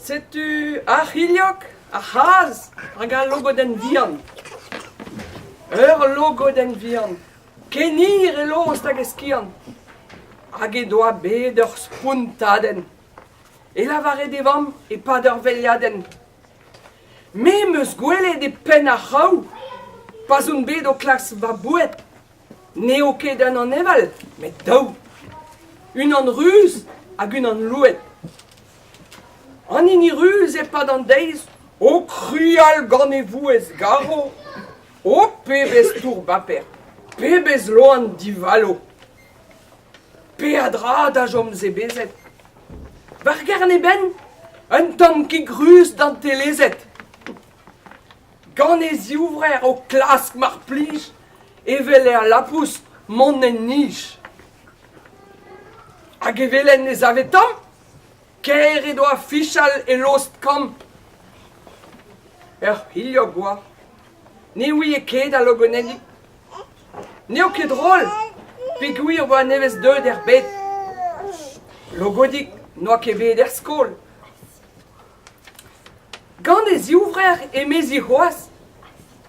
Setu ar c'hiliog, ar c'haz, hag ar logo d'en vihan. Logo d'en vihan. Kenir e loz da geskian. Hag e doa bet ur spuntaden. E la vare devam e pad ur veliaden. Me meus gwele de pen a c'hau, pas un bet o klas va bouet. Ne o ket an eval, met daou. Un an ruz hag un an louet. An ini ruz e pad an deiz, o krual gant e vouez garo, o pebez tour baper, pebez loan divalo. Pe a dra da jom ze bezet. Var gerne ben, un tamm ki gruz d'an telezet. Gant e ziouvrer o klask mar plij, evel e a lapous mon en nij. Hag evelen e zavetam, ker e doa fichal e lost kamp. C'hiliog oa. Ne oui e ket a logonedik. Ne o ket drôle, pe gwir oa nevez deud er bet. Logodik, noa ket bet er skol. Gant e ziouvrer e mezi c'hoaz,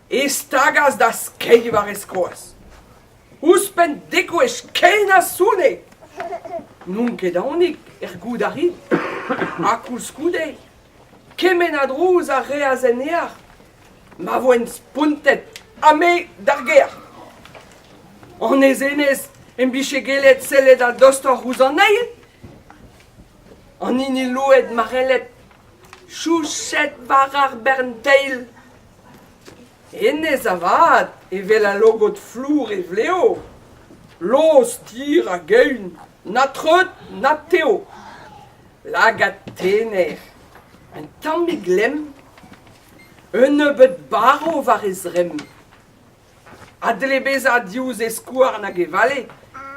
e stagaz da skei war e skoaz. Ouspen deko e skei na soune. Nun ket aonik er goud a rid, a koulskoude, kemen a drouz a re a zen ear, ma vo en spuntet, a me d'ar ger. An ez enez, en biche gelet sellet a dostor rouz an eil, an ini loet marelet, chouchet var ar bern teil. Enez a vat, evel a logot flour e vleo, los tir a geun, na treut, na teo. Lagat tener, un tammi glem, un nebeut baro var ez rem. Adlebez a diouz e skouar nag e vale,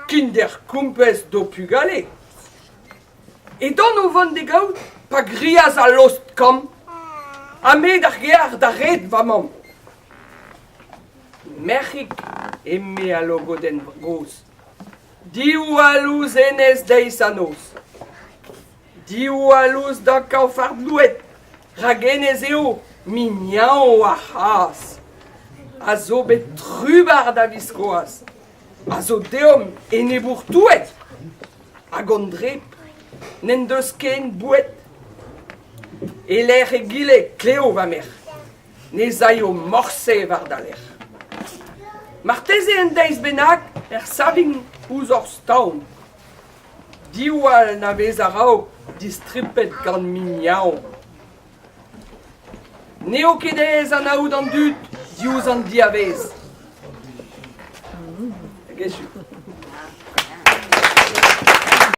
kin der kumpez do pugale. E don o vant de gaout, pa griaz a lost kam, a me d'ar ger da red va mam. Merc'hik eme a logo den goz. Diou a louz enez deiz a noz. Diou a louz da kaoufar blouet. Rag enez eo mignan a c'haz. A zo bet trubar da viskoaz. A zo deom ene bourtouet. Hag an drep, n'en deus ken bouet. E l'er e gile kleo va mer. Ne zai o morse var da l'er. Marteze en deiz bennak saving ouz ur staon. Diou al na vez a rao distripet gant mignan. Neo ket ez an aoud an dud, diouz an diavez.